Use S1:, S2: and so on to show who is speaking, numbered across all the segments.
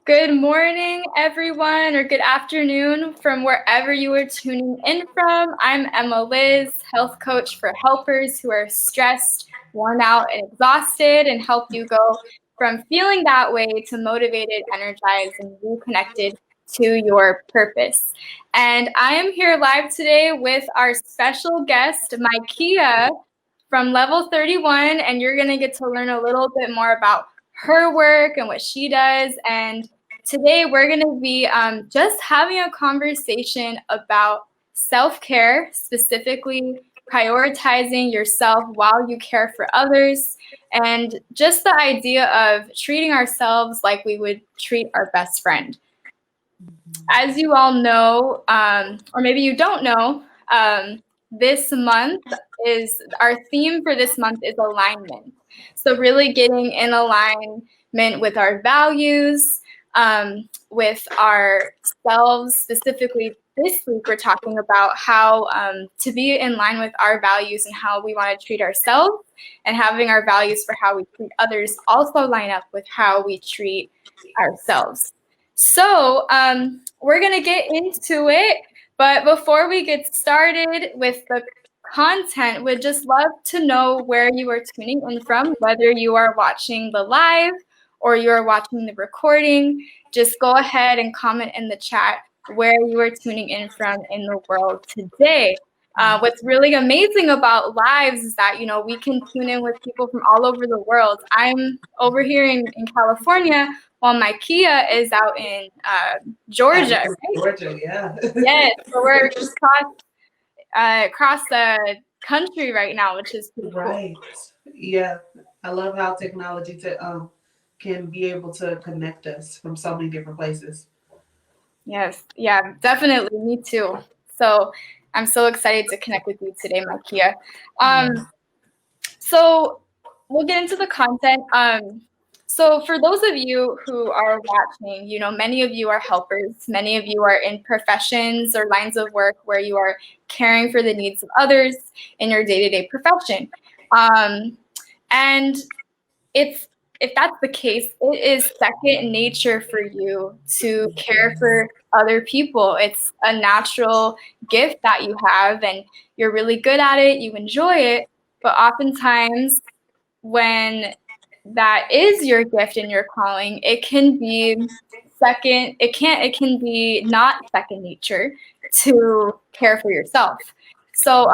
S1: Good morning, everyone, or good afternoon from wherever you are tuning in from. I'm Emma Liz, health coach for helpers who are stressed, worn out, and exhausted, and help you go from feeling that way to motivated, energized, and reconnected to your purpose. And I am here live today with our special guest, Mykeia from Level 31, and you're going to get to learn a little bit more about her work and what she does. And today we're going to be just having a conversation about self-care, specifically prioritizing yourself while you care for others, and just the idea of treating ourselves like we would treat our best friend. As you all know, or maybe you don't know, this month is our theme for this month is alignment. So really getting in alignment with our values, with ourselves. Specifically this week, we're talking about how to be in line with our values and how we want to treat ourselves, and having our values for how we treat others also line up with how we treat ourselves. So we're going to get into it. But before we get started with the content, we'd just love to know where you are tuning in from, whether you are watching the live or you are watching the recording. Just go ahead and comment in the chat where you are tuning in from in the world today. What's really amazing about lives is that, we can tune in with people from all over the world. I'm over here in California, while Mykeia is out in Georgia, right?
S2: Georgia, yeah.
S1: Yes, so we're just across the country right now, which is pretty cool.
S2: Right. Yeah. I love how technology can be able to connect us from so many different places.
S1: Yes, yeah, definitely. Me too. So I'm so excited to connect with you today, Mykeia. So we'll get into the content. So for those of you who are watching, many of you are helpers. Many of you are in professions or lines of work where you are caring for the needs of others in your day-to-day profession. And if that's the case, it is second nature for you to care for other people. It's a natural gift that you have, and you're really good at it. You enjoy it. But oftentimes, when that is your gift and your calling, it can be it can be not second nature to care for yourself. So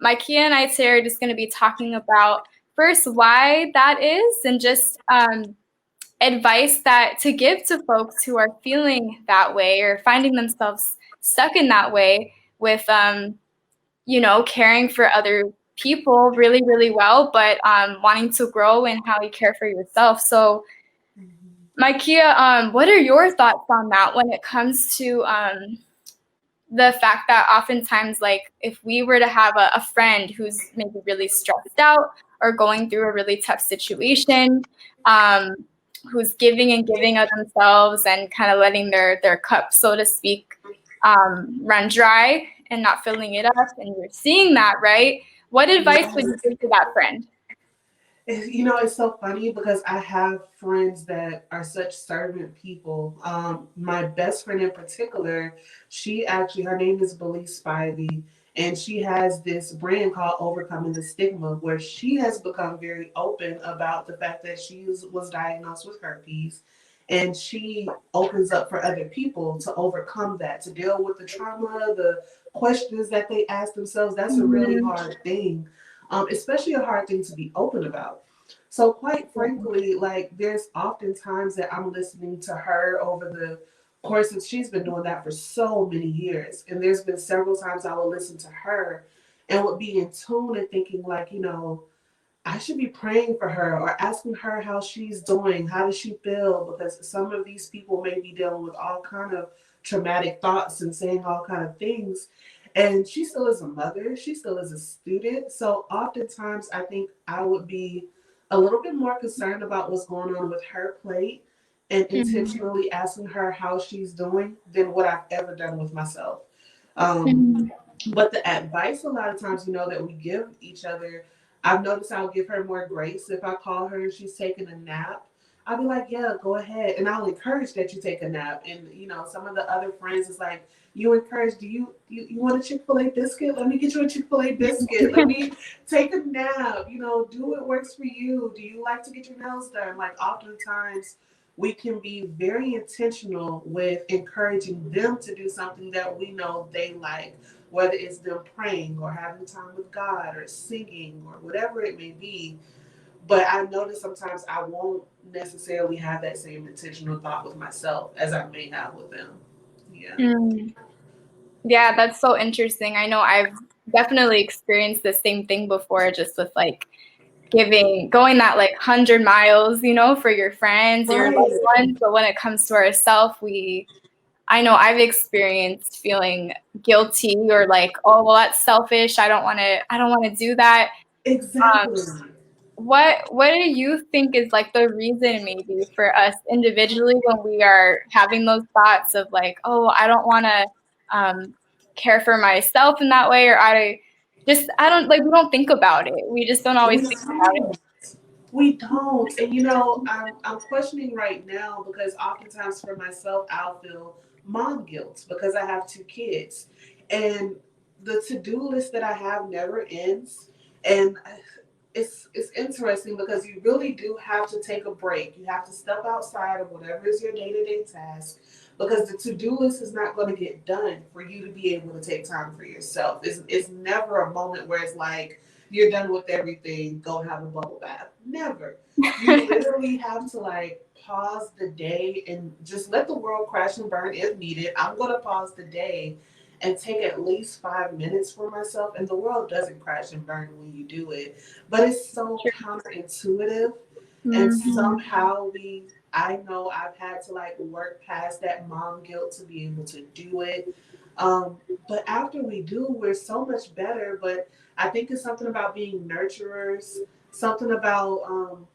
S1: Mykeia and I today are just going to be talking about first why that is, and just advice that to give to folks who are feeling that way or finding themselves stuck in that way with caring for other people really, really well, but wanting to grow in how you care for yourself. So, Mykeia, what are your thoughts on that when it comes to the fact that oftentimes, like, if we were to have a friend who's maybe really stressed out or going through a really tough situation, who's giving and giving of themselves and kind of letting their cup, so to speak, run dry and not filling it up, and you're seeing that, right? What advice would you give to that friend?
S2: It's so funny because I have friends that are such servant people. My best friend in particular, her name is Belize Spivey, and she has this brand called Overcoming the Stigma, where she has become very open about the fact that she was diagnosed with herpes. And she opens up for other people to overcome that, to deal with the trauma, the questions that they ask themselves. That's a really hard thing, especially a hard thing to be open about. So quite frankly, like there's often times that I'm listening to her over the course of she's been doing that for so many years. And there's been several times I will listen to her and would be in tune and thinking like, I should be praying for her or asking her how she's doing. How does she feel? Because some of these people may be dealing with all kind of traumatic thoughts and saying all kind of things. And she still is a mother. She still is a student. So oftentimes I think I would be a little bit more concerned about what's going on with her plate and intentionally asking her how she's doing than what I've ever done with myself. But the advice a lot of times, that we give each other, I've noticed I'll give her more grace if I call her and she's taking a nap I'll be like, yeah, go ahead. And I'll encourage that you take a nap. And, some of the other friends is like, you encourage, do you want a Chick-fil-A biscuit? Let me get you a Chick-fil-A biscuit. Let me take a nap. Do what works for you. Do you like to get your nails done? Like, oftentimes we can be very intentional with encouraging them to do something that we know they like, whether it's them praying or having time with God or singing or whatever it may be. But I notice sometimes I won't necessarily have that same intentional thought with myself as I may have with them. Yeah.
S1: Mm. Yeah, that's so interesting. I know I've definitely experienced the same thing before, just with like going that like 100 miles, for your friends, your loved
S2: Right.
S1: ones. But when it comes to ourselves, I know I've experienced feeling guilty or like, oh, well, that's selfish. I don't want to do that. Um,
S2: Exactly.
S1: what do you think is like the reason maybe for us individually when we are having those thoughts of like, oh, I don't want to care for myself in that way, or I don't like, we don't think about it. We just don't always
S2: We
S1: think about
S2: don't. We don't. And I'm questioning right now because oftentimes for myself, I'll feel mom guilt because I have two kids. And the to-do list that I have never ends. And it's interesting because you really do have to take a break. You have to step outside of whatever is your day-to-day task because the to-do list is not going to get done for you to be able to take time for yourself. It's never a moment where it's like you're done with everything, go have a bubble bath. Never. You
S1: it.
S2: literally have to like pause the day and just let the world crash and burn if needed. I'm going to pause the day and take at least 5 minutes for myself. And the world doesn't crash and burn when you do it, but it's so counterintuitive. And
S1: Mhm.
S2: somehow I know I've had to like work past that mom guilt to be able to do it. But after we do, we're so much better. But I think it's something about being nurturers, something about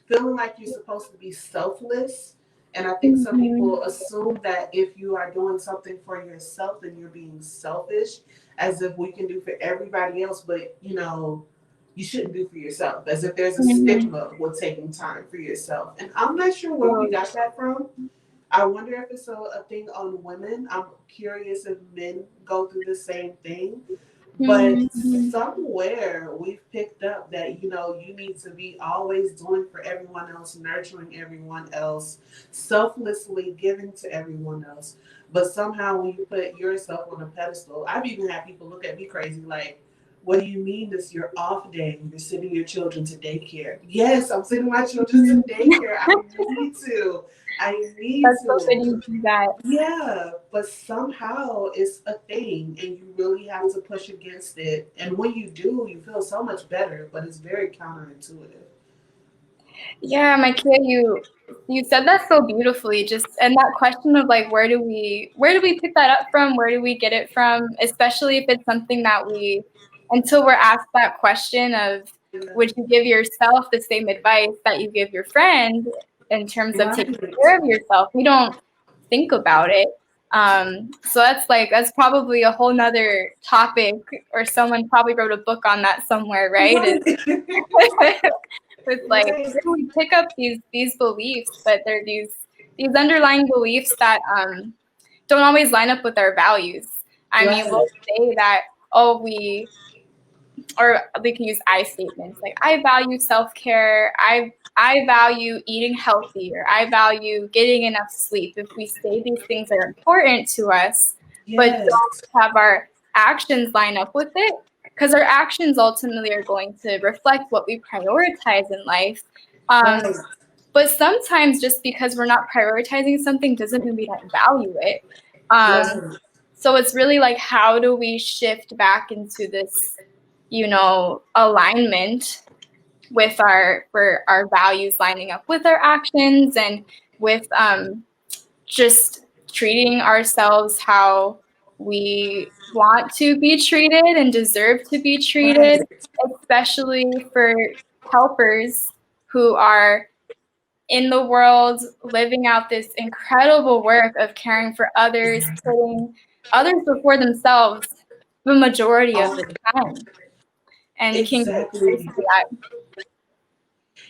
S2: feeling like you're supposed to be selfless. And I think some
S1: Mhm.
S2: people assume that if you are doing something for yourself, then you're being selfish, as if we can do for everybody else, but you shouldn't do for yourself, as if there's a
S1: Mhm.
S2: stigma with taking time for yourself. And I'm not sure where we
S1: So,
S2: got that from. I wonder if it's a thing on women. I'm curious if men go through the same thing. But
S1: mhm.
S2: somewhere we've picked up that, you need to be always doing for everyone else, nurturing everyone else, selflessly giving to everyone else. But somehow when you put yourself on a pedestal, I've even had people look at me crazy like, what do you mean this your off day? You're sending your children to daycare. Yes, I'm sending my children to
S1: Mhm.
S2: daycare. I need to. I need
S1: That's so good
S2: to.
S1: you do that.
S2: Yeah, but somehow it's a thing and you really have to push against it. And when you do, you feel so much better, but it's very counterintuitive.
S1: Yeah, Mykeia, you said that so beautifully. Just and that question of like, where do we pick that up from? Where do we get it from? Especially if it's something that until we're asked that question of,
S2: Yeah.
S1: would you give yourself the same advice that you give your friend in terms of taking
S2: Right.
S1: care of yourself? We don't think about it. So that's probably a whole nother topic, or someone probably wrote a book on that somewhere, right?
S2: Right.
S1: With like,
S2: Right.
S1: where do we pick up these beliefs? But they're these underlying beliefs that don't always line up with our values. I mean,
S2: Right.
S1: we'll say that, oh, or we can use I statements like, I value self-care, I value eating healthy, or I value getting enough sleep. If we say these things are important to us, but
S2: Yes.
S1: don't have our actions line up with it, because our actions ultimately are going to reflect what we prioritize in life. Um,
S2: Right.
S1: but sometimes just because we're not prioritizing something doesn't mean we don't value it. Um,
S2: Right.
S1: so it's really like, how do we shift back into this, alignment with our values lining up with our actions, and with just treating ourselves how we want to be treated and deserve to be treated,
S2: Right.
S1: especially for helpers who are in the world living out this incredible work of caring for others, putting others before themselves the majority of the time, and can get
S2: Exactly.
S1: to that.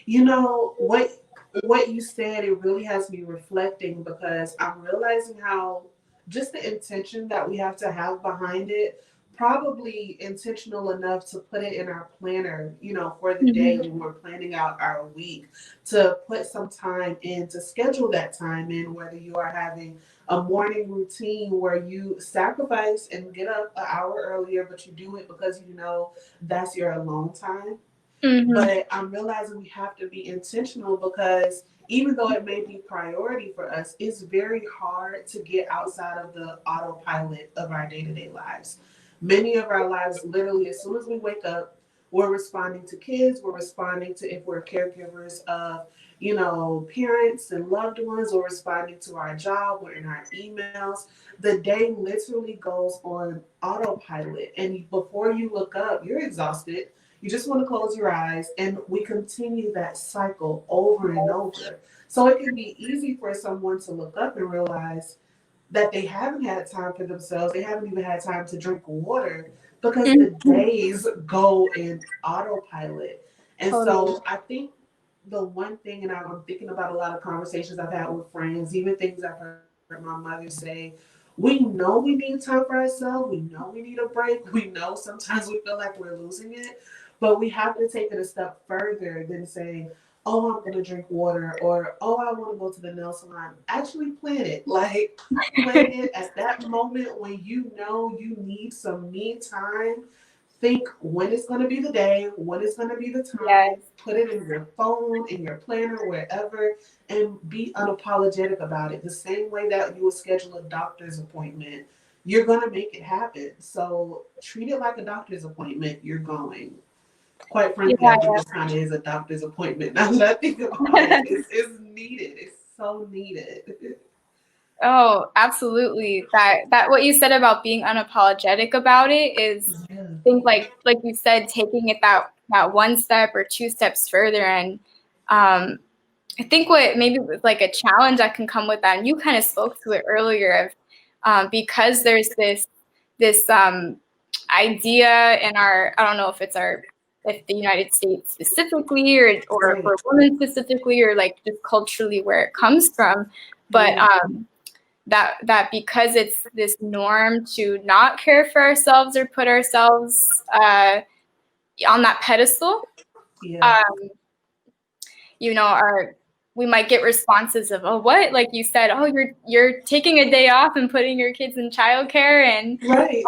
S2: You know what? what you said, it really has me reflecting because I'm realizing how just the intention that we have to have behind it, probably intentional enough to put it in our planner, for the day
S1: Mhm.
S2: when we're planning out our week, to put some time in, to schedule that time in, whether you are having a morning routine where you sacrifice and get up an hour earlier, but you do it because you know that's your alone time.
S1: Mhm.
S2: But I'm realizing we have to be intentional because even though it may be priority for us, it's very hard to get outside of the autopilot of our day to day lives. Many of our lives, literally, as soon as we wake up, we're responding to kids, we're responding to if we're caregivers of, parents and loved ones, we're responding to our job, we're in our emails. The day literally goes on autopilot. And before you look up, you're exhausted, you just want to close your eyes, and we continue that cycle over and over. So it can be easy for someone to look up and realize that they haven't had time for themselves. They haven't even had time to drink water because the
S1: Mhm.
S2: days go in autopilot. And
S1: Totally.
S2: so I think the one thing, and I'm thinking about a lot of conversations I've had with friends, even things I've heard my mother say, we know we need time for ourselves. We know we need a break. We know sometimes we feel like we're losing it, but we have to take it a step further than saying, oh, I'm going to drink water, or oh, I want to go to the nail salon. Actually, plan it. Like, plan it at that moment when you know you need some me time. Think when it's going to be the day, when it's going to be the time.
S1: Yes.
S2: Put it in your phone, in your planner, wherever, and be unapologetic about it. The same way that you would schedule a doctor's appointment, you're going to make it happen. So treat it like a doctor's appointment. You're going. Quite frankly, I think
S1: Yeah.
S2: this kind of is a doctor's appointment. Now that I think about it, it's needed. It's so needed.
S1: Oh, absolutely. That what you said about being unapologetic about it is,
S2: Yeah.
S1: I think, like you said, taking it that one step or two steps further. And I think what maybe was like a challenge that can come with that, and you kind of spoke to it earlier, of because there's this idea in our, I don't know if it's our, if the United States specifically, or
S2: Right.
S1: for women specifically, or like just culturally where it comes from, but
S2: Yeah.
S1: that because it's this norm to not care for ourselves or put ourselves on that pedestal,
S2: Yeah.
S1: um, our, we might get responses of, oh, what, like you said, oh, you're taking a day off and putting your kids in childcare,
S2: Right.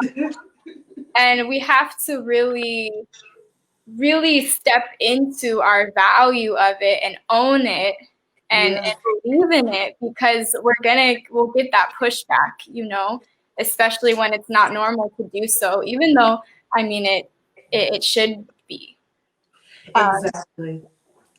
S1: and we have to really step into our value of it and own it,
S2: Yeah.
S1: and believe in it, because we'll get that pushback, especially when it's not normal to do so, even though, I mean, it should be. Um,
S2: Exactly.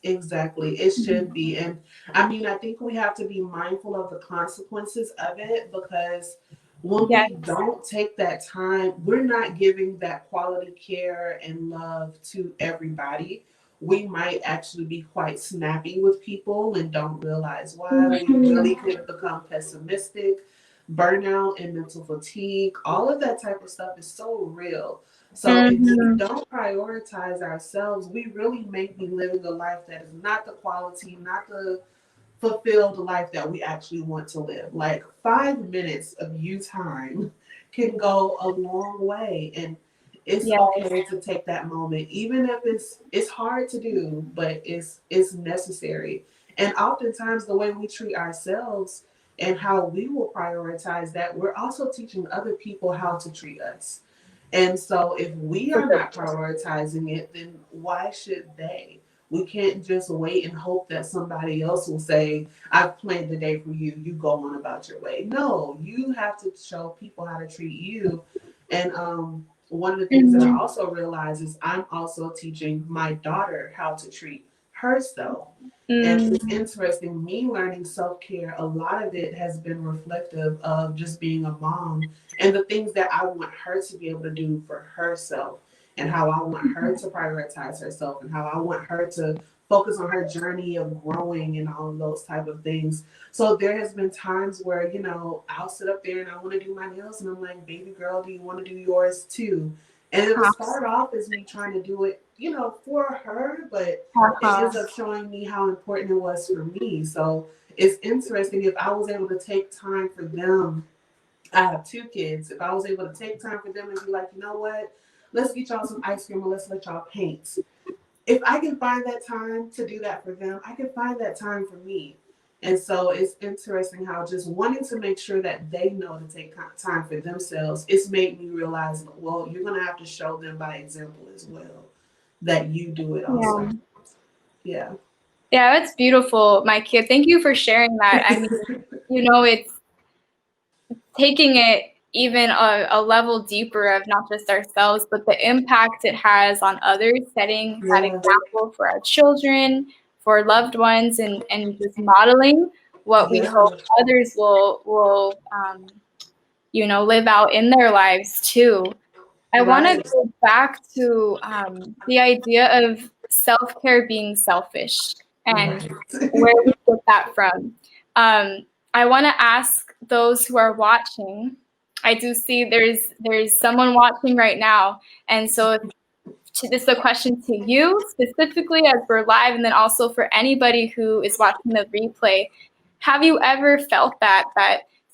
S2: Exactly. It should be. And I mean, I think we have to be mindful of the consequences of it because when
S1: yes,
S2: we don't take that time, we're not giving that quality care and love to everybody. We might actually be quite snappy with people and don't realize why. We
S1: mhm,
S2: really could become pessimistic. Burnout and mental fatigue, all of that type of stuff is so real. So if we
S1: mhm,
S2: don't prioritize ourselves, we really may be living a life that is not the quality, not the fulfilled life that we actually want to live. Like 5 minutes of you time can go a long way, and it's
S1: yes,
S2: okay to take that moment, even if it's hard to do, but it's necessary. And oftentimes, the way we treat ourselves and how we will prioritize that, we're also teaching other people how to treat us. And so if we
S1: for
S2: are
S1: sure.
S2: not prioritizing it, then why should they? We can't just wait and hope that somebody else will say, I've planned the day for you, you go on about your way. No, you have to show people how to treat you. And one of the things that I
S1: Mhm,
S2: also realize is I'm also teaching my daughter how to treat herself. And it's
S1: mm,
S2: interesting, me learning self care, a lot of it has been reflective of just being a mom and the things that I want her to be able to do for herself, and how I want her to prioritize herself, and how I want her to focus on her journey of growing and all of those type of things. So there has been times where, I'll sit up there and I want to do my nails and I'm like, baby girl, do you want to do yours too? And it'll
S1: uh,
S2: start off as me trying to do it for her, but it
S1: Uh-huh.
S2: ends up showing me how important it was for me. So it's interesting if I was able to take time for them. I have two kids. If I was able to take time for them and be like, you know what, let's get y'all some ice cream and let's let y'all paint. If I can find that time to do that for them, I can find that time for me. And so it's interesting how just wanting to make sure that they know to take time for themselves, it's made me realize, well, you're going to have to show them by example as well that you do it also.
S1: Yeah.
S2: Yeah.
S1: Yeah, that's beautiful, Mykeia. Thank you for sharing that. I mean, it's taking it even a level deeper of not just ourselves, but the impact it has on others, setting that
S2: Yeah.
S1: example for our children, for loved ones, and just modeling what we
S2: Yeah.
S1: hope others will live out in their lives too. I want to
S2: Right.
S1: go back to the idea of self-care being selfish and
S2: Right.
S1: where we get that from. I want to ask those who are watching. I do see there's someone watching right now, and so this is a question to you specifically as we're live, and then also for anybody who is watching the replay. Have you ever felt that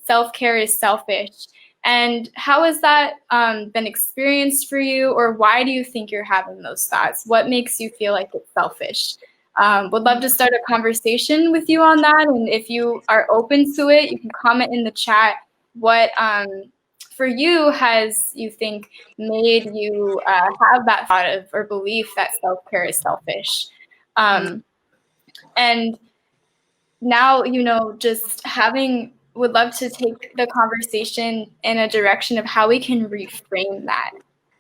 S1: self-care is selfish? And how has that been experienced for you, or why do you think you're having those thoughts? What makes you feel like it's selfish? Would love to start a conversation with you on that, and if you are open to it, you can comment in the chat what for you has you think made you have that thought of or belief that self-care is selfish. And now, just would love to take the conversation in a direction of how we can reframe that.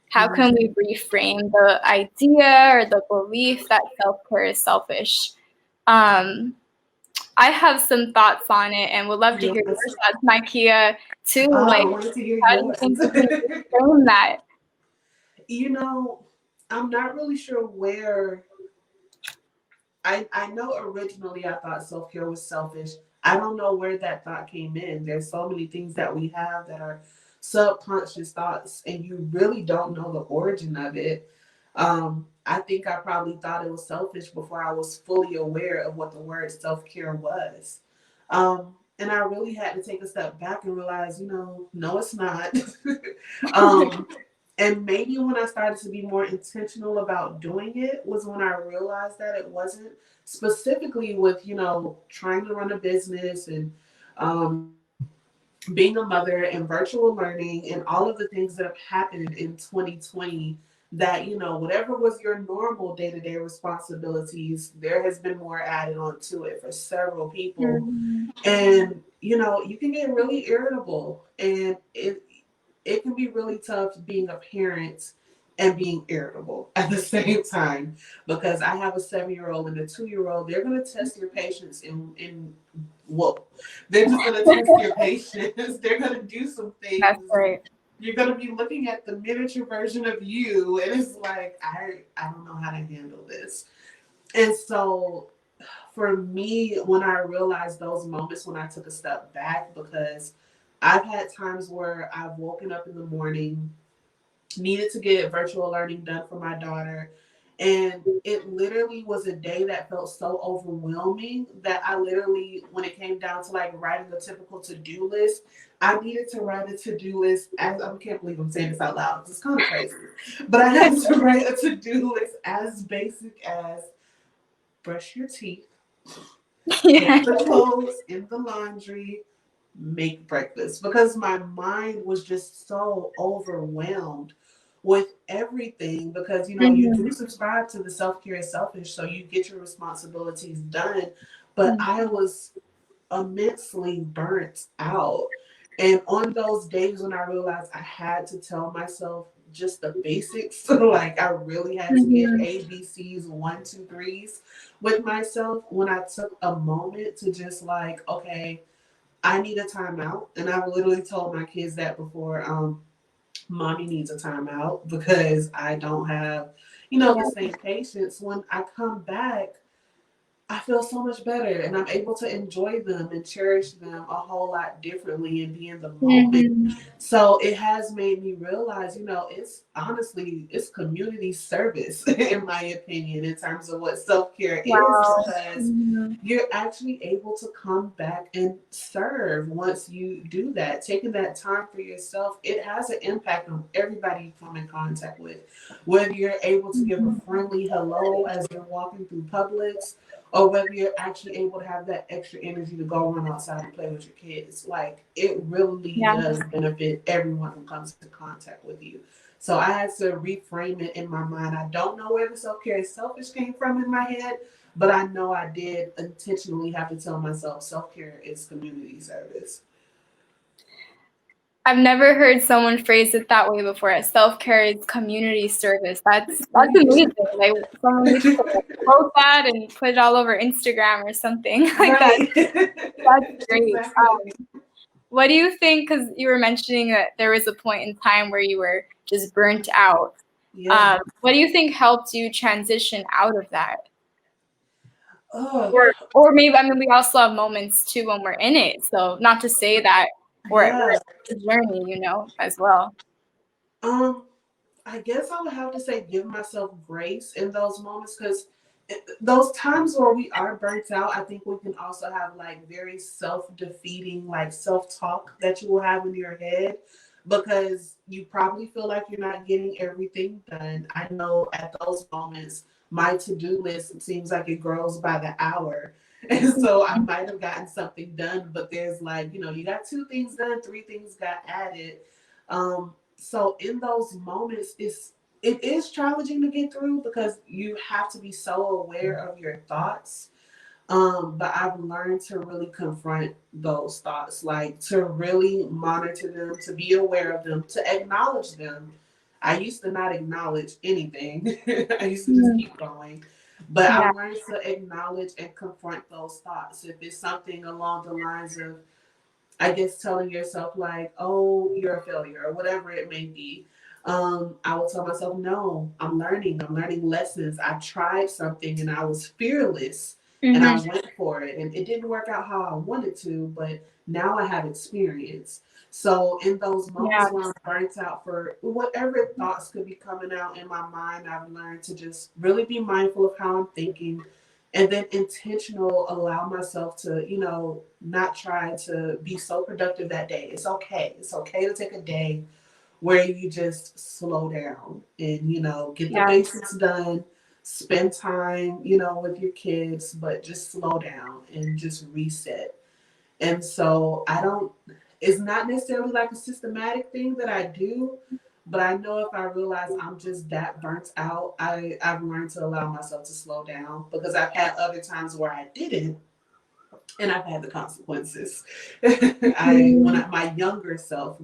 S1: How can we reframe the idea or the belief that self-care is selfish? I have some thoughts on it and would love to hear your
S2: Yes.
S1: thoughts, Mykeia, too.
S2: I
S1: Like,
S2: wanted to hear
S1: how do you
S2: yours.
S1: think we can reframe that?
S2: you know, I'm not really sure where I know originally I thought self care was selfish. I don't know where that thought came in. There's so many things that we have that are subconscious thoughts, and you really don't know the origin of it. I think I probably thought it was selfish before I was fully aware of what the word self care was. And I really had to take a step back and realize, no, it's not. um, and maybe when I started to be more intentional about doing it was when I realized that it wasn't, specifically with, trying to run a business and um, being a mother and virtual learning and all of the things that have happened in 2020 that, whatever was your normal day-to-day responsibilities, there has been more added on to it for several people.
S1: Mhm.
S2: And, you can get really irritable, and it can be really tough being a parent and being irritable at the same time, because I have a 7-year-old and a 2-year-old. They're going to test your patience in whoa. They're just going to test your patience. They're going to do some
S1: That's
S2: things.
S1: right.
S2: You're going to be looking at the miniature version of you, and it's like, I don't know how to handle this. And so for me, when I realized those moments when I took a step back, because I've had times where I've woken up in the morning, needed to get virtual learning done for my daughter, and it literally was a day that felt so overwhelming that I literally, when it came down to like writing a typical to-do list, I needed to write a to-do list as, I can't believe I'm saying this out loud. It's kind of crazy. But I had to write a to-do list as basic as brush your teeth,
S1: Yeah.
S2: put the clothes in the laundry, make breakfast, because my mind was just so overwhelmed with everything, because you do
S1: Mhm.
S2: subscribe to the self-care is selfish, so you get your responsibilities done, but
S1: Mhm.
S2: I was immensely burnt out. And on those days when I realized I had to tell myself just the basics, like I really had to get
S1: Mhm.
S2: ABCs, one, two, threes with myself, when I took a moment to just like, okay, I need a timeout. And I've literally told my kids that before. Mommy needs a timeout because I don't have, the
S1: Yeah.
S2: same patience. When I come back, I feel so much better, and I'm able to enjoy them and cherish them a whole lot differently and be in the moment.
S1: Mm-hmm.
S2: So it has made me realize, it's honestly, it's community service, in my opinion, in terms of what self-care is,
S1: Wow.
S2: because
S1: Mm-hmm.
S2: you're actually able to come back and serve once you do that. Taking that time for yourself, it has an impact on everybody you come in contact with. Whether you're able to give a friendly hello as you're walking through Publix, or whether you're actually able to have that extra energy to go run outside and play with your kids. Like, it really
S1: Yeah.
S2: does benefit everyone who comes into contact with you. So I had to reframe it in my mind. I don't know where the self-care is selfish came from in my head, but I know I did intentionally have to tell myself self-care is community service.
S1: I've never heard someone phrase it that way before. Self-care is community service. That's amazing. Like someone needs to like, quote that and put it all over Instagram or something like that.
S2: Right.
S1: That's great.
S2: Exactly.
S1: What do you think? Because you were mentioning that there was a point in time where you were just burnt out.
S2: Yeah.
S1: What do you think helped you transition out of that?
S2: Oh,
S1: Or maybe, I mean, we also have moments too when we're in it. So not to say that we're
S2: yeah.
S1: a journey, as well.
S2: Um, I guess I would have to say give myself grace in those moments, because those times where we are burnt out, I think we can also have like very self-defeating, like self-talk that you will have in your head, because you probably feel like you're not getting everything done. I know at those moments, my to-do list, it seems like it grows by the hour. And so I might have gotten something done, but there's like, you got 2 things done, 3 things got added. So in those moments, it is challenging to get through because you have to be so aware of your thoughts. But I've learned to really confront those thoughts, like to really monitor them, to be aware of them, to acknowledge them. I used to not acknowledge anything. I used to just
S1: Mm,
S2: keep going. But
S1: yeah,
S2: I've learned to acknowledge and confront those thoughts. If it's something along the lines of, I guess, telling yourself like, "Oh, you're a failure," or whatever it may be. I will tell myself, "No, I'm learning. I'm learning lessons. I tried something and I was fearless, and I
S1: hmm,
S2: went for it, and it didn't work out how I wanted to, but now I have experience." So in those
S1: yeah,
S2: moments where I'm burnt out for whatever thoughts could be coming out in my mind, I've learned to just really be mindful of how I'm thinking, and then intentional, allow myself to, not try to be so productive that day. It's okay. It's okay to take a day where you just slow down and, get the
S1: yeah,
S2: basics done, spend time, with your kids, but just slow down and just reset. And so it's not necessarily like a systematic thing that I do, but I know if I realize I'm just that burnt out, I've learned to allow myself to slow down, because I've had other times where I didn't, and I've had the consequences.
S1: mm,
S2: My younger self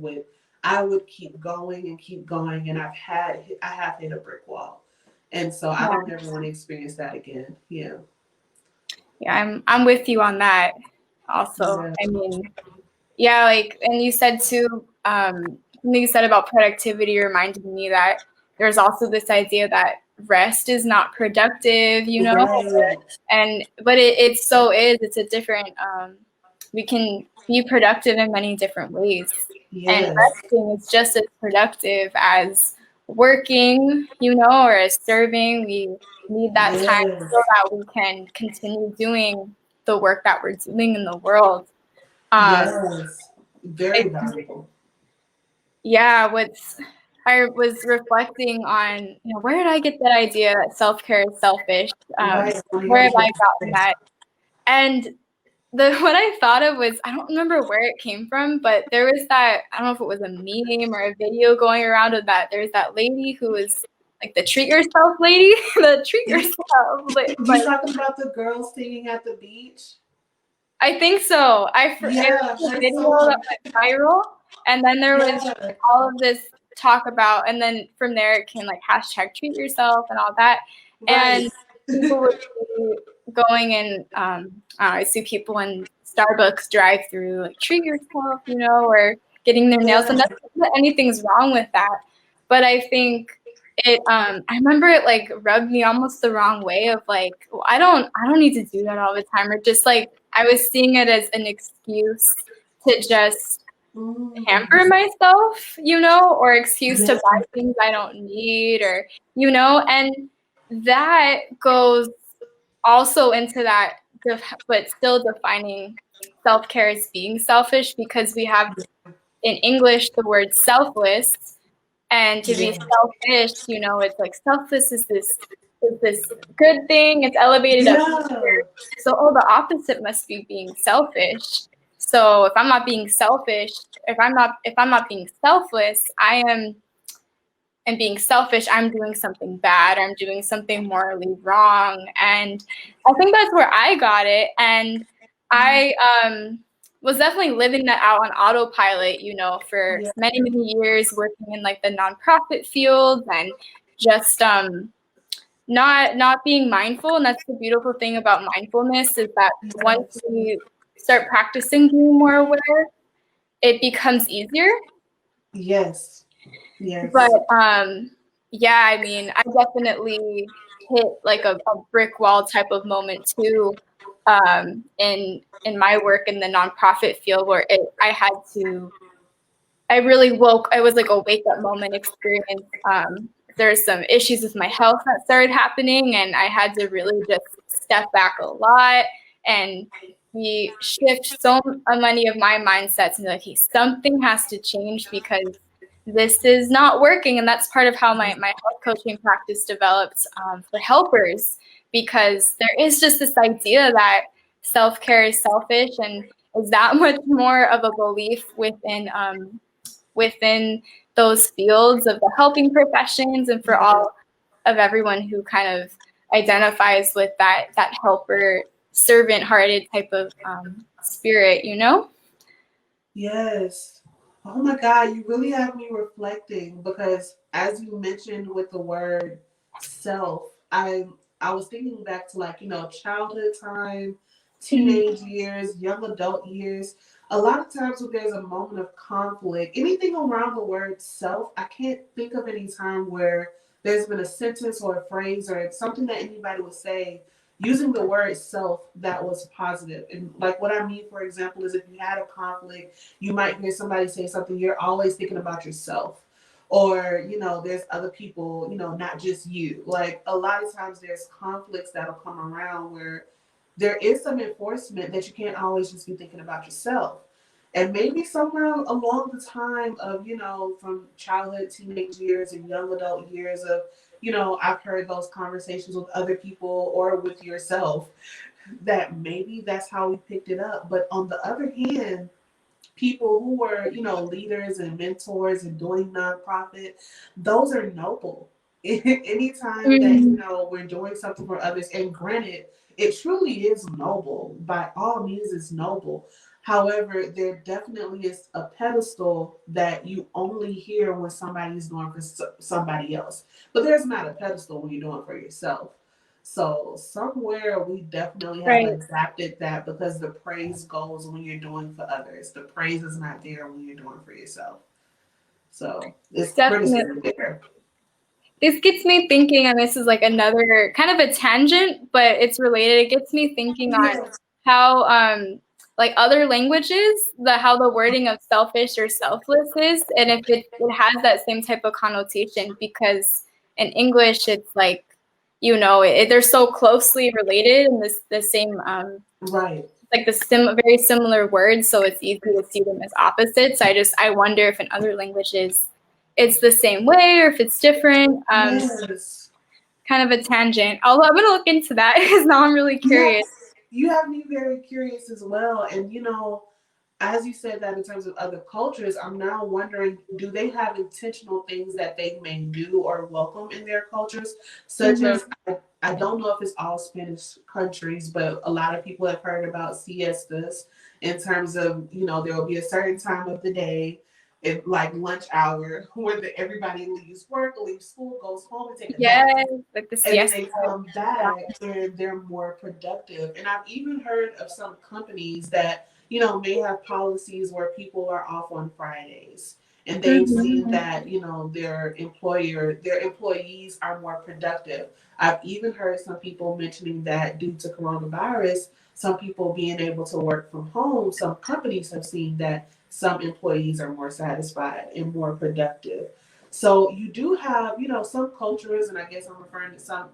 S2: I would keep going and keep going, and I have hit a brick wall. And so I
S1: yeah,
S2: don't ever want to experience that again. Yeah.
S1: yeah. I'm with you on that. Also,
S2: Yeah.
S1: I mean, yeah, like, and you said too, something you said about productivity reminded me that there's also this idea that rest is not productive,
S2: Right.
S1: and but it so is. It's a different. We can be productive in many different ways, and
S2: Yes.
S1: resting is just as productive as working, or as serving. We need that time
S2: Yes.
S1: so that we can continue doing the work that we're doing in the world. Um,
S2: Yes. Very
S1: I
S2: valuable.
S1: Yeah, I was reflecting on, where did I get that idea that self-care is selfish?
S2: Right. One of
S1: Where
S2: your
S1: have I gotten
S2: books.
S1: that? And the what I thought of was, I don't remember where it came from, but there was that, I don't know if it was a meme or a video going around of that. There's that lady who was like the treat yourself lady, the treat yourself.
S2: You talking about the girl singing at the beach?
S1: I think so. It
S2: Yeah,
S1: was a
S2: her
S1: video that
S2: song.
S1: went viral, and then there was
S2: Yeah.
S1: all of this talk about, and then from there it came like hashtag treat yourself and all that,
S2: Right.
S1: and people would be going and I see people in Starbucks drive through like treat yourself, or getting their nails done.
S2: Yeah.
S1: Not that anything's wrong with that, but I think I remember it like rubbed me almost the wrong way of like, well, I don't need to do that all the time, or just like I was seeing it as an excuse to just pamper myself, or excuse to
S2: Yes.
S1: buy things I don't need, or and that goes also into that, but still defining self-care as being selfish, because we have in English the word selfless, and to be
S2: Yeah.
S1: selfish, it's like selfless is this good thing. It's elevated up
S2: Yeah.
S1: here. So, the opposite must be being selfish. So, if I'm not being selfish, if I'm not being selfless, I am and being selfish, I'm doing something bad. I'm doing something morally wrong. And I think that's where I got it. And I was definitely living that out on autopilot, for
S2: Yeah.
S1: many, many years, working in like the nonprofit field, and just not being mindful. And that's the beautiful thing about mindfulness, is that once
S2: Yes.
S1: we start practicing being more aware, it becomes easier.
S2: Yes.
S1: But
S2: Yes.
S1: yeah, I mean, I definitely hit like a brick wall type of moment too, in my work in the nonprofit field, where I really woke. I was like a wake up moment experience. There's some issues with my health that started happening, and I had to really just step back a lot and shift so many of my mindsets and be like, hey, something has to change, because this is not working. And that's part of how my health coaching practice developed, for helpers, because there is just this idea that self-care is selfish, and is that much more of a belief within those fields of the helping professions, and for
S2: Yes.
S1: all of everyone who kind of identifies with that helper servant hearted type of spirit.
S2: Yes. Oh my God, you really have me reflecting because as you mentioned with the word self, I was thinking back to like, childhood time,
S1: Mhm.
S2: teenage years, young adult years. A lot of times when there's a moment of conflict, anything around the word self, I can't think of any time where there's been a sentence or a phrase or something that anybody would say using the word self that was positive. And like what I mean, for example, is if you had a conflict, you might hear somebody say something, you're always thinking about yourself. Or, there's other people, not just you. Like a lot of times there's conflicts that'll come around where there is some enforcement that you can't always just be thinking about yourself. And maybe somewhere along the time of, from childhood, teenage years, and young adult years of, I've heard those conversations with other people or with yourself that maybe that's how we picked it up. But on the other hand, people who were, leaders and mentors and doing nonprofit, those are noble. Anytime that,
S1: Mhm.
S2: we're doing something for others, and granted, it truly is noble. By all means, it's noble. However, there definitely is a pedestal that you only hear when somebody's doing for somebody else. But there's not a pedestal when you're doing for yourself. So somewhere we definitely have
S1: Right.
S2: adapted that because the praise goes when you're doing for others. The praise is not there when you're doing for yourself. So it's
S1: Definitely.
S2: criticism there.
S1: This gets me thinking, and this is like another kind of a tangent, but it's related. It gets me thinking on
S2: Yeah.
S1: how, like other languages, how the wording of selfish or selfless is, and if it has that same type of connotation, because in English it's like, they're so closely related, and the same,
S2: Right.
S1: like very similar words, so it's easy to see them as opposites. I wonder if in other languages it's the same way, or if it's different.
S2: Yes.
S1: Kind of a tangent. Although I'm gonna look into that because now I'm really curious.
S2: Yes. You have me very curious as well. And as you said that in terms of other cultures, I'm now wondering, do they have intentional things that they may do or welcome in their cultures? Such
S1: Hmm.
S2: as, I don't know if it's all Spanish countries, but a lot of people have heard about siestas in terms of, there will be a certain time of the day, like lunch hour, where everybody leaves work, leaves school, goes home and take a nap,
S1: Yes, like the
S2: and then
S1: siesta.
S2: they come
S1: Yeah.
S2: back and they're more productive. And I've even heard of some companies that, may have policies where people are off on Fridays and they've seen that, you know, their employees are more productive. I've even heard some people mentioning that due to coronavirus, some people being able to work from home, some companies have seen that some employees are more satisfied and more productive. So you do have, you know, some cultures, and I guess I'm referring to some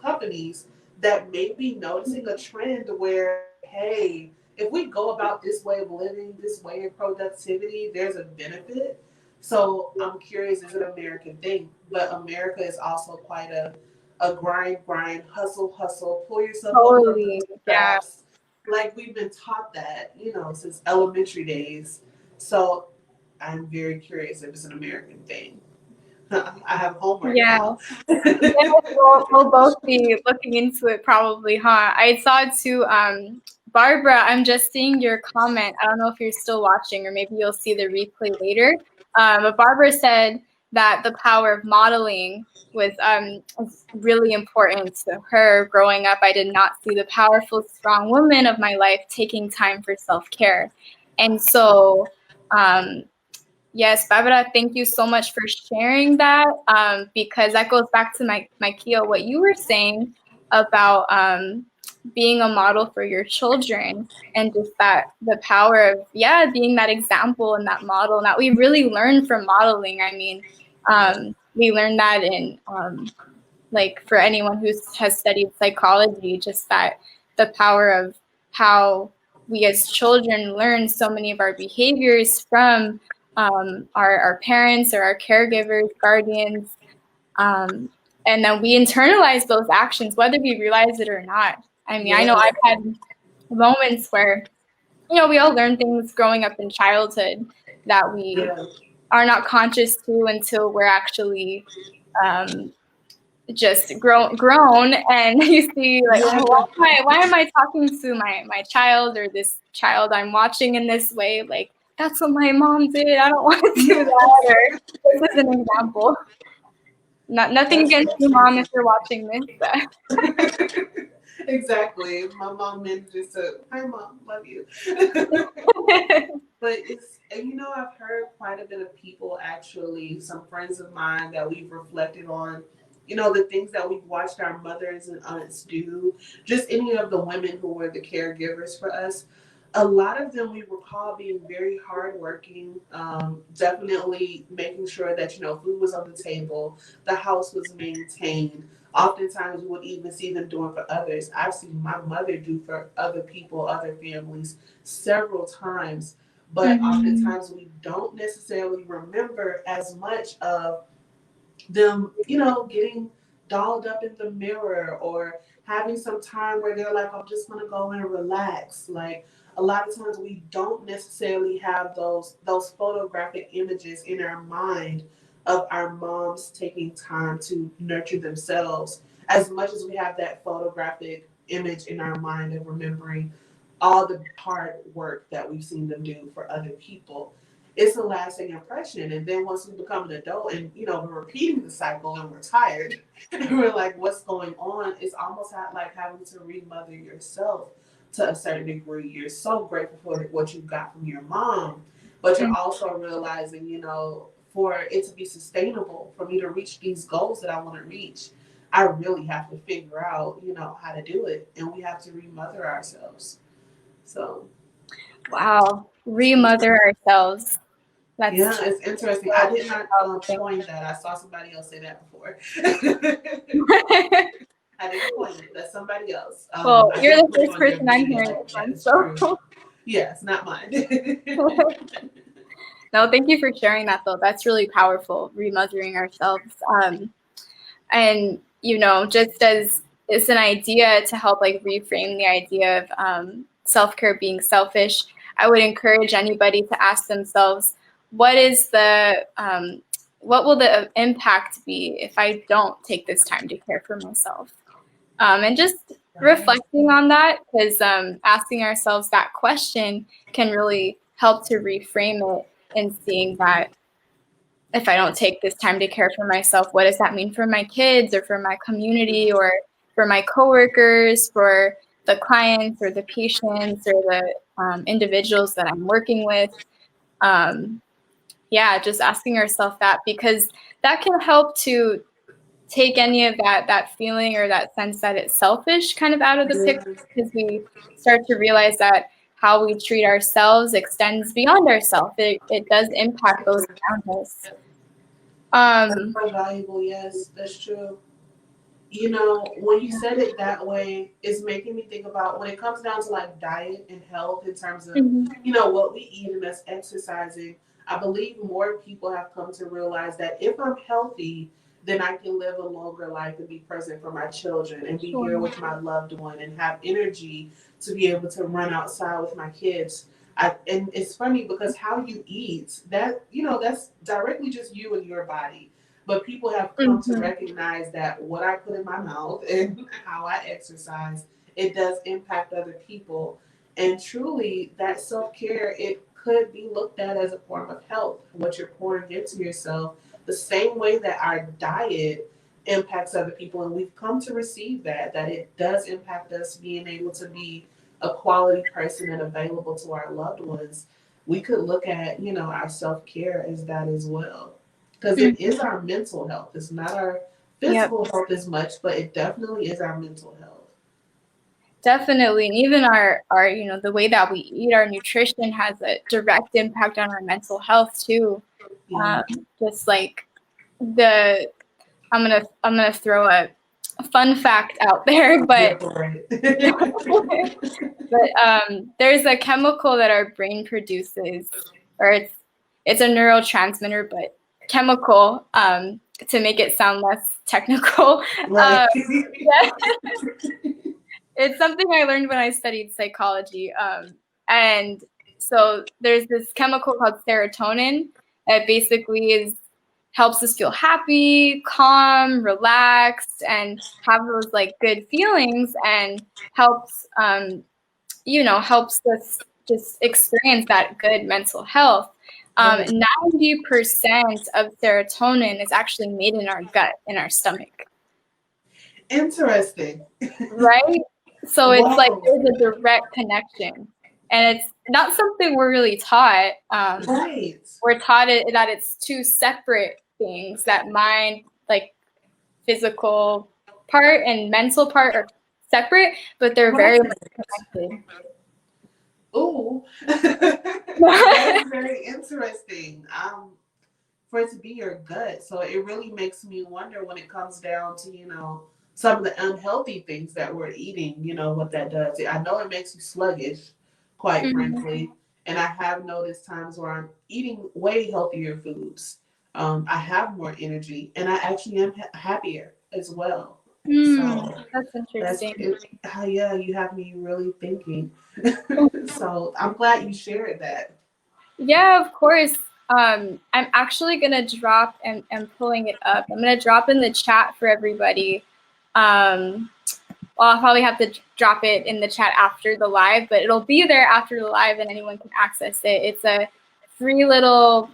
S2: companies that may be noticing a trend where, hey, if we go about this way of living, this way of productivity, there's a benefit. So I'm curious, is it an American thing? But America is also quite a grind, hustle, pull yourself up from the
S1: Totally. Yeah.
S2: scraps. Like we've been taught that, you know, since elementary days. So I'm very curious if it's an American thing. I have homework
S1: Yeah.
S2: now.
S1: Yeah, we'll both be looking into it probably, huh? I saw too, Barbara, I'm just seeing your comment. I don't know if you're still watching or maybe you'll see the replay later. But Barbara said that the power of modeling was really important to her growing up. I did not see the powerful, strong woman of my life taking time for self-care. And so, um, yes, Barbara, thank you so much for sharing that, because that goes back to Mykeia, what you were saying about being a model for your children and just that the power of, yeah, being that example and that model and that we really learn from modeling. I mean, we learn that in like for anyone who has studied psychology, just that the power of how we as children learn so many of our behaviors from our parents or our caregivers, guardians, and then we internalize those actions, whether we realize it or not. I mean, I know
S2: Yeah.
S1: I've had moments where, you know, we all learn things growing up in childhood that we
S2: Yeah.
S1: are not conscious to until we're actually just grown and you see like,
S2: Yeah.
S1: oh, why am I talking to my child or this child I'm watching in this way? Like, that's what my mom did. I don't want to do that.
S2: Yes.
S1: Or this is an example. Nothing
S2: That's
S1: against
S2: so
S1: you, mom, if
S2: true.
S1: you're watching this.
S2: Exactly. My mom manages to, hi mom, love you. But it's, and you know, I've heard quite a bit of people actually, some friends of mine that we've reflected on, you know, the things that we've watched our mothers and aunts do, just any of the women who were the caregivers for us. A lot of them we recall being very hardworking, definitely making sure that, you know, food was on the table, the house was maintained. Oftentimes we would even see them doing for others. I've seen my mother do for other people, other families several times, but
S1: Mhm.
S2: oftentimes we don't necessarily remember as much of them, you know, getting dolled up in the mirror or having some time where they're like, I'm just gonna go and relax. Like a lot of times we don't necessarily have those photographic images in our mind of our moms taking time to nurture themselves as much as we have that photographic image in our mind of remembering all the hard work that we've seen them do for other people. It's a lasting impression. And then once we become an adult and, you know, we're repeating the cycle and we're tired and we're like, what's going on? It's almost like having to remother yourself to a certain degree. You're so grateful for what you got from your mom, but you're also realizing, you know, for it to be sustainable, for me to reach these goals that I want to reach, I really have to figure out, you know, how to do it. And we have to remother ourselves. So,
S1: Wow, remother ourselves.
S2: yeah,
S1: That's
S2: it's interesting. I did not coin that. I saw somebody else say that before. I didn't coin it. That's somebody else.
S1: well,
S2: I
S1: you're
S2: did
S1: the
S2: put it
S1: first
S2: on your
S1: person I'm
S2: video.
S1: hearing it
S2: That
S1: from,
S2: is true.
S1: so
S2: Yes, not mine.
S1: no, thank you for sharing that though. That's really powerful, remothering ourselves. And you know, just as it's an idea to help like reframe the idea of self-care being selfish, I would encourage anybody to ask themselves, what is the what will the impact be if I don't take this time to care for myself? And just
S2: Right.
S1: reflecting on that, because asking ourselves that question can really help to reframe it and seeing that if I don't take this time to care for myself, what does that mean for my kids or for my community or for my coworkers, for the clients or the patients or the individuals that I'm working with? Um, yeah, just asking ourselves that, because that can help to take any of that feeling or that sense that it's selfish kind of out of the picture, because we start to realize that how we treat ourselves extends beyond ourselves. It does impact those around us.
S2: That's so valuable. Yes, that's true. You know, when you said it that way, it's making me think about when it comes down to like diet and health in terms of,
S1: Mhm.
S2: what we eat and us exercising. I believe more people have come to realize that if I'm healthy, then I can live a longer life and be present for my children and be here
S1: Sure.
S2: with my loved one and have energy to be able to run outside with my kids. And it's funny because how you eat, that's directly just you and your body, but people have come to
S1: Mhm.
S2: recognize that what I put in my mouth and how I exercise, it does impact other people. And truly, that self care, it could be looked at as a form of health, what you're pouring into yourself, the same way that our diet impacts other people. And we've come to receive that it does impact us being able to be a quality person and available to our loved ones. We could look at, our self care as that as well, because it is
S1: Mhm.
S2: our mental health. It's not our
S1: Yep.
S2: physical health as much, but it definitely is our mental health.
S1: Definitely. And even our, the way that we eat, our nutrition has a direct impact on our mental health too.
S2: Yeah.
S1: Just like the, I'm gonna throw a fun fact out there, but
S2: Good for it.
S1: there's a chemical that our brain produces, or it's a neurotransmitter, but chemical, to make it sound less technical.
S2: Right.
S1: Yeah, it's something I learned when I studied psychology. And so there's this chemical called serotonin that basically helps us feel happy, calm, relaxed, and have those like good feelings, and helps helps us just experience that good mental health.
S2: Right.
S1: 90% of serotonin is actually made in our gut, in our stomach,
S2: Interesting.
S1: right? So it's like
S2: Wow.
S1: there's a direct connection, and it's not something we're really taught.
S2: Right.
S1: We're taught that it's two separate things, that mind, like physical part and mental part, are separate, but they're very
S2: Right.
S1: much connected.
S2: Ooh. That is very interesting. For it to be your gut. So it really makes me wonder when it comes down to, some of the unhealthy things that we're eating, what that does. I know it makes you sluggish, quite
S1: Mhm.
S2: frankly. And I have noticed times where I'm eating way healthier foods. I have more energy and I actually am happier as well. So
S1: That's
S2: that's
S1: interesting.
S2: it. Yeah, you have me really thinking. So I'm glad you shared that.
S1: Yeah, of course. I'm actually gonna drop, and pulling it up. I'm gonna drop in the chat for everybody. Um, well, I'll probably have to drop it in the chat after the live, but it'll be there after the live, and anyone can access it. It's a free little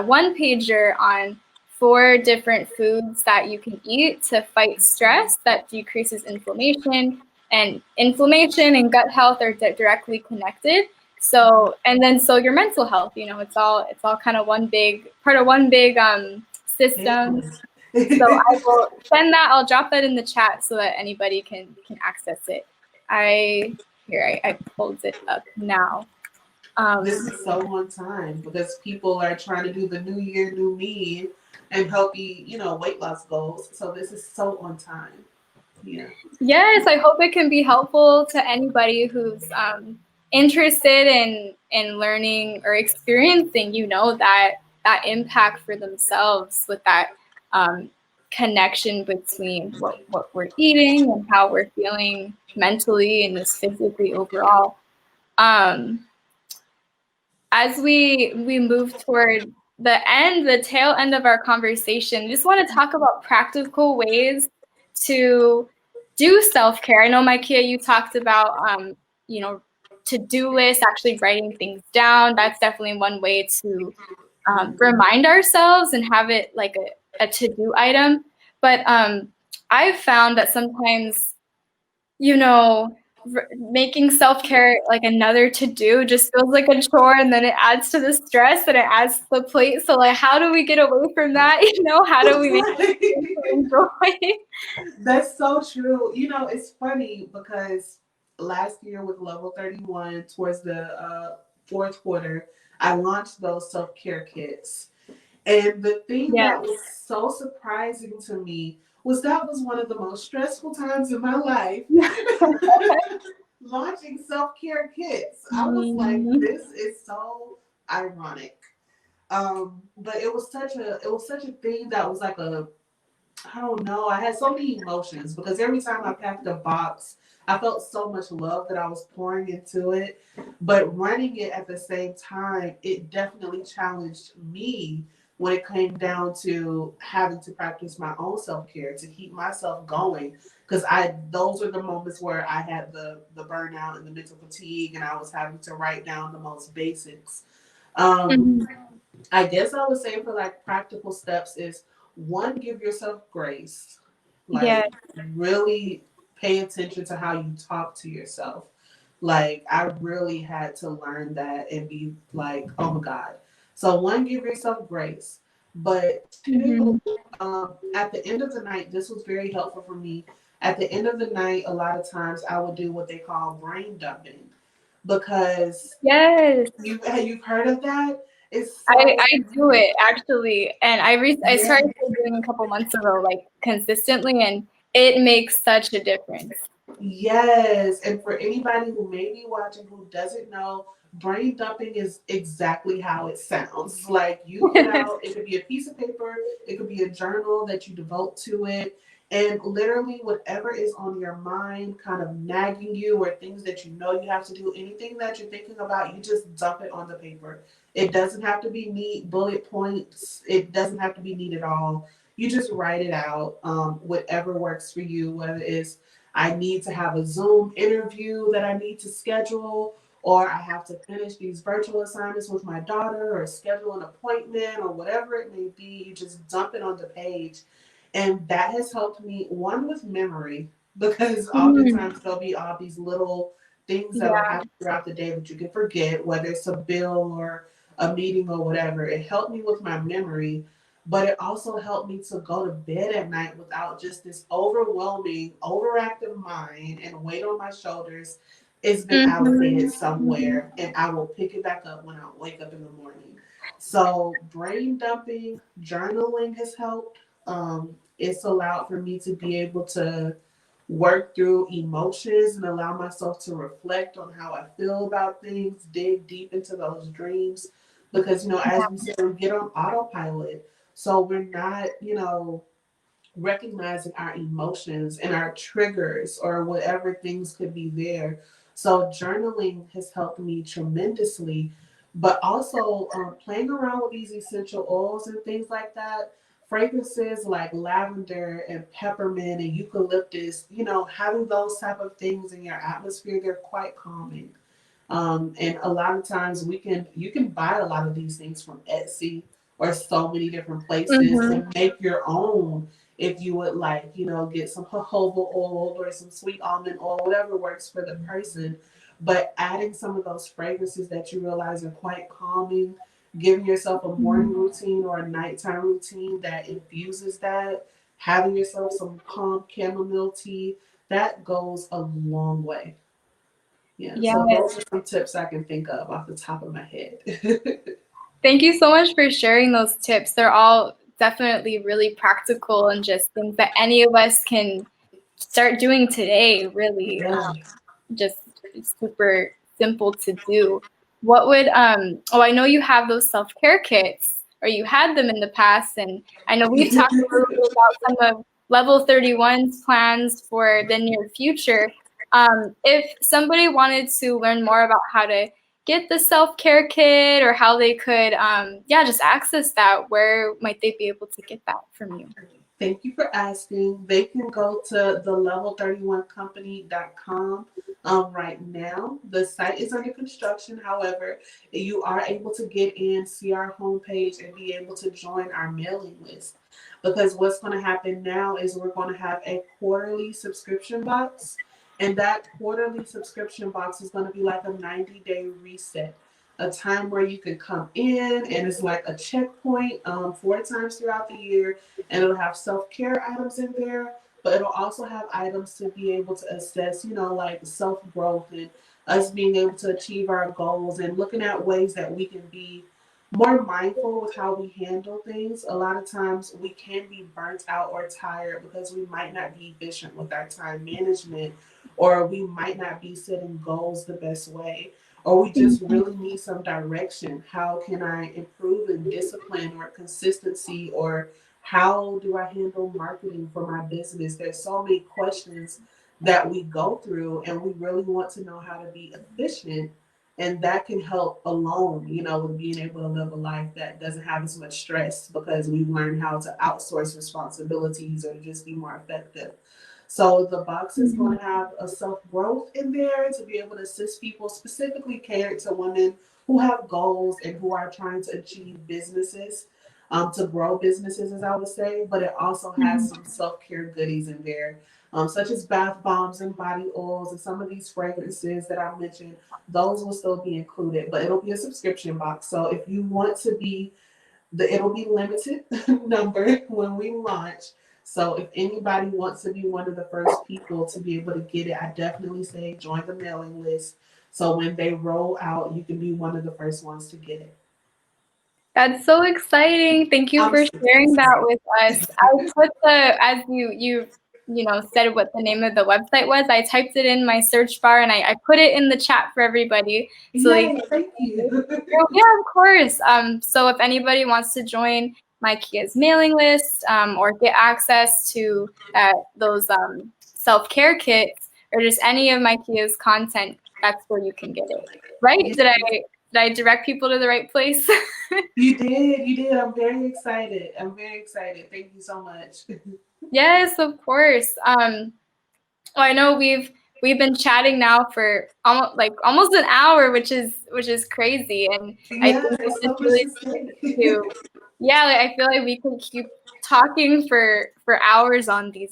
S1: one pager on 4 different foods that you can eat to fight stress that decreases inflammation. And inflammation and gut health are directly connected. So, and then so your mental health, it's all kind of one big part of one big system. So I will send that. I'll drop that in the chat so that anybody can access it. I pulled it up now.
S2: This is so on time because people are trying to do the new year, new me and healthy, weight loss goals. So this is so on time. Yeah.
S1: Yes, I hope it can be helpful to anybody who's interested in learning or experiencing, that impact for themselves, with that connection between what we're eating and how we're feeling mentally and just physically overall. Um, as we move toward the tail end of our conversation, I just want to talk about practical ways to do self-care. I know, Mykeia, you talked about, to-do lists, actually writing things down. That's definitely one way to remind ourselves and have it like a to-do item. But I've found that sometimes, you know, making self-care like another to-do just feels like a chore, and then it adds to the stress and it adds to the plate. So like, how do we get away from that? How do we make it enjoy?
S2: That's so true. It's funny because last year with Level 31, towards the fourth quarter, I launched those self care kits. And the thing
S1: Yes.
S2: that was so surprising to me was that was one of the most stressful times in my life. Launching self care kits. I was like,
S1: Mhm.
S2: this is so ironic. But it was such a thing that was like I don't know. I had so many emotions because every time I packed a box, I felt so much love that I was pouring into it. But running it at the same time, it definitely challenged me when it came down to having to practice my own self care to keep myself going. Because those are the moments where I had the burnout and the mental fatigue, and I was having to write down the most basics. Um,
S1: Mhm.
S2: I guess I would say for like practical steps is one, give yourself grace.
S1: Yeah.
S2: Like really pay attention to how you talk to yourself. Like I really had to learn that and be like, oh my God. So one, give yourself grace. But two,
S1: Mhm.
S2: at the end of the night, this was very helpful for me. At the end of the night, a lot of times I would do what they call brain dumping because
S1: Yes.
S2: you've heard of that. It's
S1: I
S2: so
S1: I do it actually, and I
S2: yeah.
S1: started doing a couple months ago, like consistently, and it makes such a difference.
S2: Yes, and for anybody who may be watching who doesn't know, brain dumping is exactly how it sounds. Like you put out, it could be a piece of paper, it could be a journal that you devote to it, and literally whatever is on your mind, kind of nagging you, or things that you know you have to do, anything that you're thinking about, you just dump it on the paper. It doesn't have to be neat, bullet points, it doesn't have to be neat at all. You just write it out, whatever works for you, whether it's I need to have a Zoom interview that I need to schedule, or I have to finish these virtual assignments with my daughter, or schedule an appointment, or whatever it may be. You just dump it on the page. And that has helped me, one, with memory, because
S1: Mm,
S2: oftentimes there'll be all these little things that'll
S1: yeah.
S2: happen throughout the day that you can forget, whether it's a bill or a meeting or whatever. It helped me with my memory, but it also helped me to go to bed at night without just this overwhelming, overactive mind and weight on my shoulders. It's been allocated
S1: Mhm. Mhm.
S2: somewhere, and I will pick it back up when I wake up in the morning. So, brain dumping, journaling has helped. It's allowed for me to be able to work through emotions and allow myself to reflect on how I feel about things, dig deep into those dreams. Because, as we said, we get on autopilot. So we're not, recognizing our emotions and our triggers or whatever things could be there. So journaling has helped me tremendously, but also playing around with these essential oils and things like that. Fragrances like lavender and peppermint and eucalyptus, having those type of things in your atmosphere, they're quite calming. And a lot of times you can buy a lot of these things from Etsy or so many different places
S1: Mhm.
S2: and make your own if you would like, get some jojoba oil or some sweet almond oil, whatever works for the person. But adding some of those fragrances that you realize are quite calming, giving yourself a morning
S1: Mhm.
S2: routine or a nighttime routine that infuses that, having yourself some calm chamomile tea, that goes a long way. Yeah,
S1: Yeah.
S2: so those are some tips I can think of off the top of my head.
S1: Thank you so much for sharing those tips. They're all definitely really practical and just things that any of us can start doing today, really.
S2: Yeah.
S1: Just super simple to do. What would I know you have those self-care kits, or you had them in the past, and I know we've talked a little bit about some of level 31's plans for the near future. If somebody wanted to learn more about how to get the self-care kit, or how they could just access that, where might they be able to get that from you?
S2: Thank you for asking. They can go to the level31company.com. Right now, the site is under construction. However, you are able to get in, see our homepage, and be able to join our mailing list. Because what's going to happen now is we're going to have a quarterly subscription box. And that quarterly subscription box is going to be like a 90-day reset, a time where you can come in and it's like a checkpoint 4 times throughout the year. And it'll have self care items in there, but it'll also have items to be able to assess, like self growth and us being able to achieve our goals and looking at ways that we can be more mindful with how we handle things. A lot of times we can be burnt out or tired because we might not be efficient with our time management, or we might not be setting goals the best way, or we just really need some direction. How can I improve in discipline or consistency, or how do I handle marketing for my business? There's so many questions that we go through, and we really want to know how to be efficient. And that can help alone, with being able to live a life that doesn't have as much stress because we've learned how to outsource responsibilities or just be more effective. So the box is going to have a self growth in there to be able to assist people, specifically catered to women who have goals and who are trying to achieve businesses, to grow businesses, as I would say. But it also has some self care goodies in there, such as bath bombs and body oils and some of these fragrances that I mentioned. Those will still be included, but it'll be a subscription box. So if you want to be it'll be limited number when we launch. So if anybody wants to be one of the first people to be able to get it, I definitely say join the mailing list. So when they roll out, you can be one of the first ones to get it.
S1: That's so exciting. Thank you for sharing that with us. I put as you said what the name of the website was, I typed it in my search bar and I put it in the chat for everybody. So
S2: Thank you.
S1: yeah, of course. So if anybody wants to join Mykeia's mailing list, or get access to those self-care kits, or just any of Mykeia's content, that's where you can get it. Right?
S2: Yeah.
S1: Did I direct people to the right place?
S2: You did. I'm very excited. Thank you so much.
S1: Yes, of course. I know we've been chatting now for almost an hour, which is crazy, and I
S2: Yeah,
S1: think
S2: there's
S1: it's
S2: so much
S1: really
S2: to say.
S1: yeah. I feel like we could keep talking for hours on these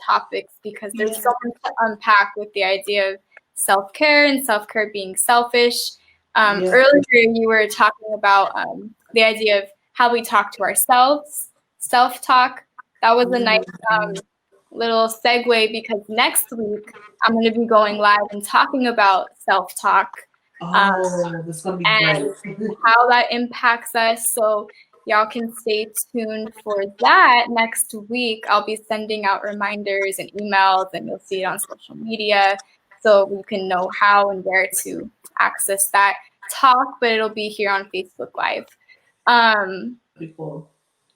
S1: topics because there's so much to unpack with the idea of self-care and self-care being selfish. Earlier you were talking about the idea of how we talk to ourselves, self-talk. That was a nice little segue because next week I'm going to be going live and talking about self-talk,
S2: This is gonna be
S1: and
S2: great.
S1: how that impacts us. So y'all can stay tuned for that next week. I'll be sending out reminders and emails, and you'll see it on social media so you can know how and where to access that talk, but it'll be here on Facebook Live.
S2: Cool.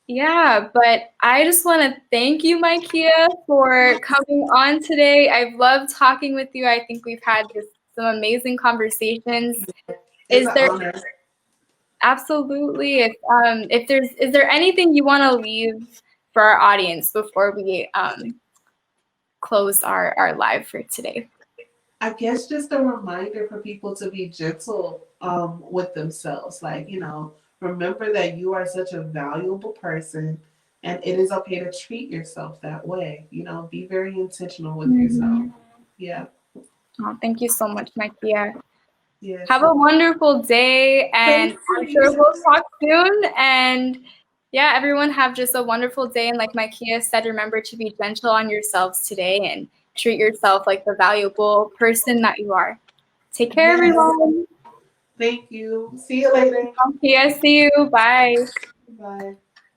S1: Yeah, but I just want to thank you, Mykeia, for coming on today. I've loved talking with you. I think we've had some amazing conversations.
S2: It's
S1: Is
S2: an
S1: there
S2: honor.
S1: absolutely if is there anything you want to leave for our audience before we close our live for today?
S2: I guess just a reminder for people to be gentle with themselves. Like, remember that you are such a valuable person, and it is okay to treat yourself that way. Be very intentional with yourself. Yeah.
S1: Oh, thank you so much, Mykeia.
S2: Yes.
S1: Have a wonderful day, and I'm sure we'll talk soon. And yeah, everyone have just a wonderful day. And like Mykeia said, remember to be gentle on yourselves today and treat yourself like the valuable person that you are. Take care, everyone.
S2: Thank you. See you later.
S1: Okay, see you. Bye.
S2: Bye.